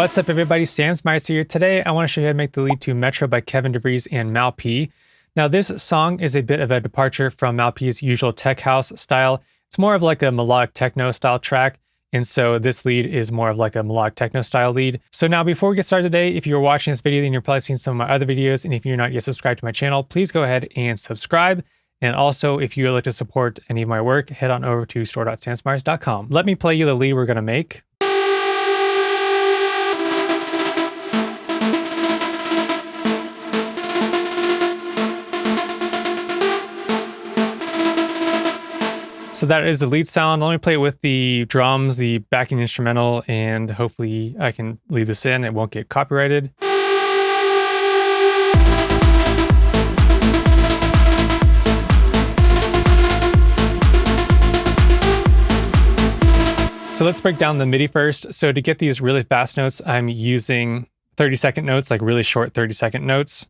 What's up everybody, Smyers here. Today I want to show you how to make the lead to Metro by Kevin DeVries and Mal P. Now this song is a bit of a departure from Mal P's usual tech house style. It's more of like a melodic techno style track, and so this lead is more of like a melodic techno style lead. So now before we get started today, if you're watching this video then you're probably seen some of my other videos, and if you're not yet subscribed to my channel, please go ahead and subscribe. And also, if you would like to support any of my work, head on over to store.samsmyers.com. Let me play you the lead we're going to make. So that is the lead sound. Let me play it with the drums, the backing instrumental, and hopefully I can leave this in. It won't get copyrighted. So let's break down the MIDI first. So to get these really fast notes, I'm using 30-second notes, like really short 30-second notes.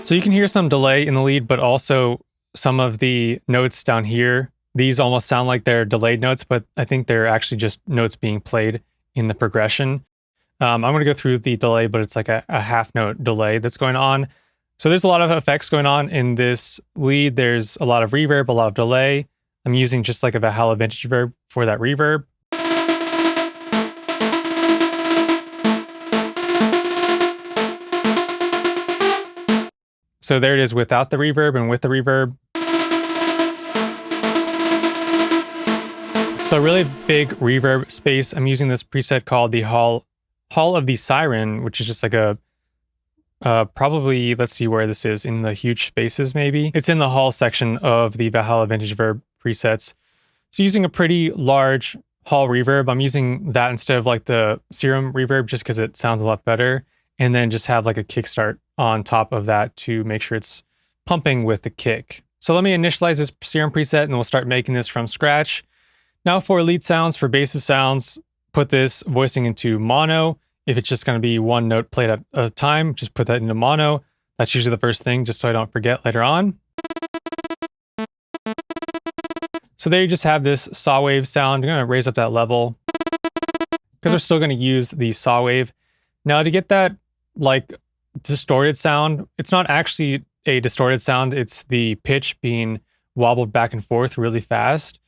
So you can hear some delay in the lead, but also some of the notes down here. These almost sound like they're delayed notes, but I think they're actually just notes being played in the progression. I'm going to go through the delay, but it's like a half note delay that's going on. So there's a lot of effects going on in this lead. There's a lot of reverb, a lot of delay. I'm using just like a Valhalla vintage reverb for that reverb. So there it is without the reverb and with the reverb. So a really big reverb space. I'm using this preset called the Hall of the Siren, which is just like a probably, let's see where this is, in the huge spaces maybe. It's in the Hall section of the Valhalla Vintage Reverb presets. So using a pretty large Hall reverb, I'm using that instead of like the Serum reverb just because it sounds a lot better. And then just have like a kickstart on top of that to make sure it's pumping with the kick. So let me initialize this Serum preset and we'll start making this from scratch. Now for lead sounds, for bass sounds, put this voicing into mono. If it's just going to be one note played at a time, just put that into mono. That's usually the first thing, just so I don't forget later on. So there you just have this saw wave sound. I'm going to raise up that level because we're still going to use the saw wave. Now to get that like distorted sound, it's not actually a distorted sound. It's the pitch being wobbled back and forth really fast.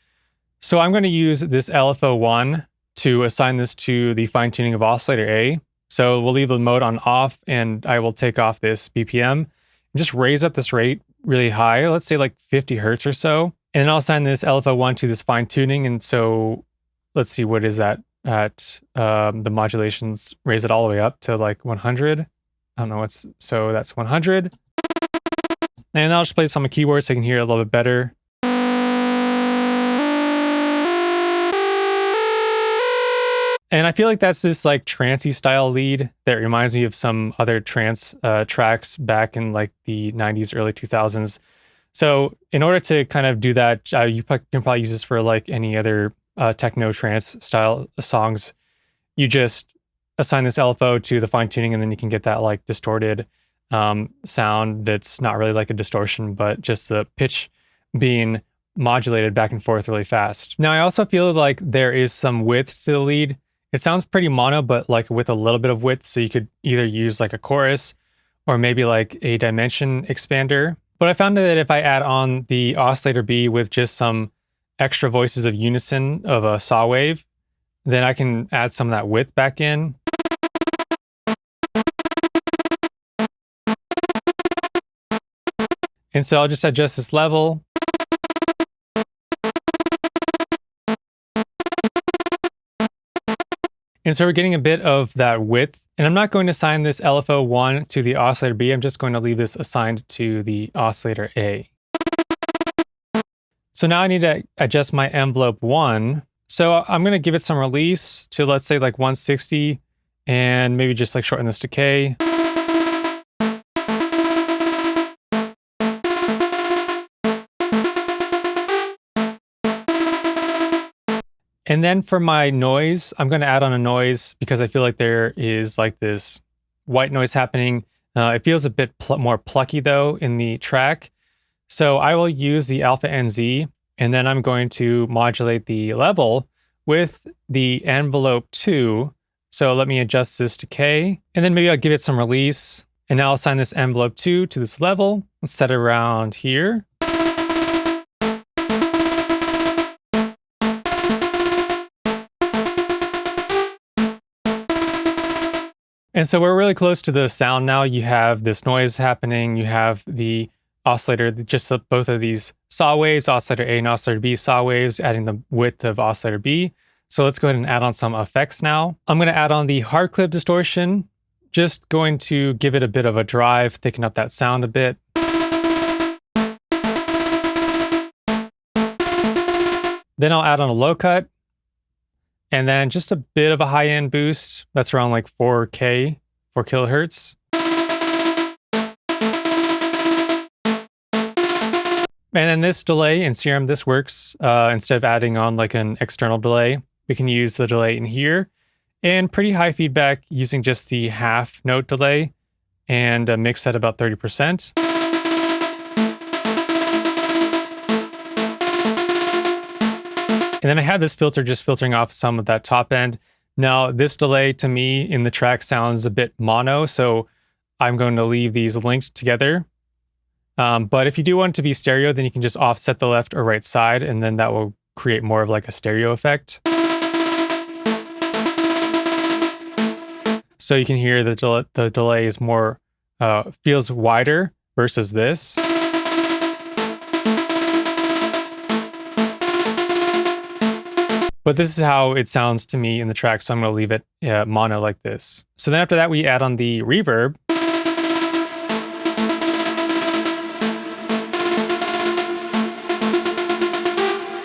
So I'm going to use this LFO1 to assign this to the fine tuning of oscillator A. So we'll leave the mode on off and I will take off this BPM and just raise up this rate really high. Let's say like 50 Hertz or so. And then I'll assign this LFO1 to this fine tuning. And so let's see, what is that at the modulations, raise it all the way up to like 100. I don't know what's, so that's 100. And I'll just play this on my keyboard so I can hear it a little bit better. And I feel like that's this like trancey style lead that reminds me of some other trance tracks back in like the 90s, early 2000s. So in order to kind of do that, you can probably use this for like any other techno trance style songs. You just assign this LFO to the fine tuning and then you can get that like distorted sound that's not really like a distortion, but just the pitch being modulated back and forth really fast. Now I also feel like there is some width to the lead. It sounds pretty mono, but like with a little bit of width. So you could either use like a chorus or maybe like a dimension expander. But I found that if I add on the oscillator B with just some extra voices of unison of a saw wave, then I can add some of that width back in. And so I'll just adjust this level. And so we're getting a bit of that width, and I'm not going to assign this LFO1 to the oscillator B. I'm just going to leave this assigned to the oscillator A. So now I need to adjust my envelope 1. So I'm going to give it some release to, let's say like 160, and maybe just like shorten this to K. And then for my noise, I'm going to add on a noise because I feel like there is like this white noise happening. It feels a bit more plucky though in the track. So I will use the alpha NZ, and then I'm going to modulate the level with the envelope 2. So let me adjust this to K, and then maybe I'll give it some release. And now I'll assign this envelope 2 to this level. Let's set it around here. And so we're really close to the sound now. You have this noise happening. You have the oscillator, just both of these saw waves, oscillator A and oscillator B saw waves, adding the width of oscillator B. So let's go ahead and add on some effects now. I'm going to add on the hard clip distortion, just going to give it a bit of a drive, thicken up that sound a bit. Then I'll add on a low cut, and then just a bit of a high-end boost. That's around like 4 kilohertz. And then this delay in Serum, this works. Instead of adding on like an external delay, we can use the delay in here. And pretty high feedback using just the half note delay and a mix at about 30%. And then I have this filter just filtering off some of that top end. Now, this delay to me in the track sounds a bit mono, so I'm going to leave these linked together. But if you do want it to be stereo, then you can just offset the left or right side, and then that will create more of like a stereo effect. So you can hear the delay is more, feels wider versus this. But this is how it sounds to me in the track, so I'm going to leave it mono like this. So then after that, we add on the reverb.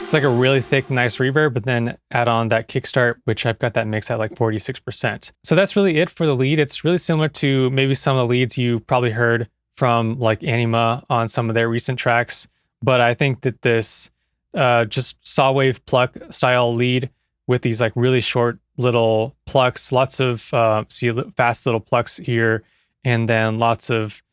It's like a really thick, nice reverb, but then add on that kickstart, which I've got that mix at like 46%. So that's really it for the lead. It's really similar to maybe some of the leads you probably heard from like Anima on some of their recent tracks. But I think that this just saw wave pluck style lead with these like really short little plucks, lots of fast little plucks here, and then lots of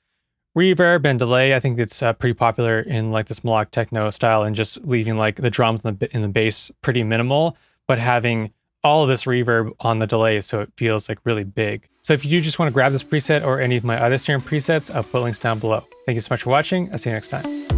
reverb and delay. I think it's pretty popular in like this melodic techno style, and just leaving like the drums in the bass pretty minimal, but having all of this reverb on the delay so it feels like really big. So if you do just want to grab this preset or any of my other Serum presets, I'll put links down below. Thank you so much for watching. I'll see you next time.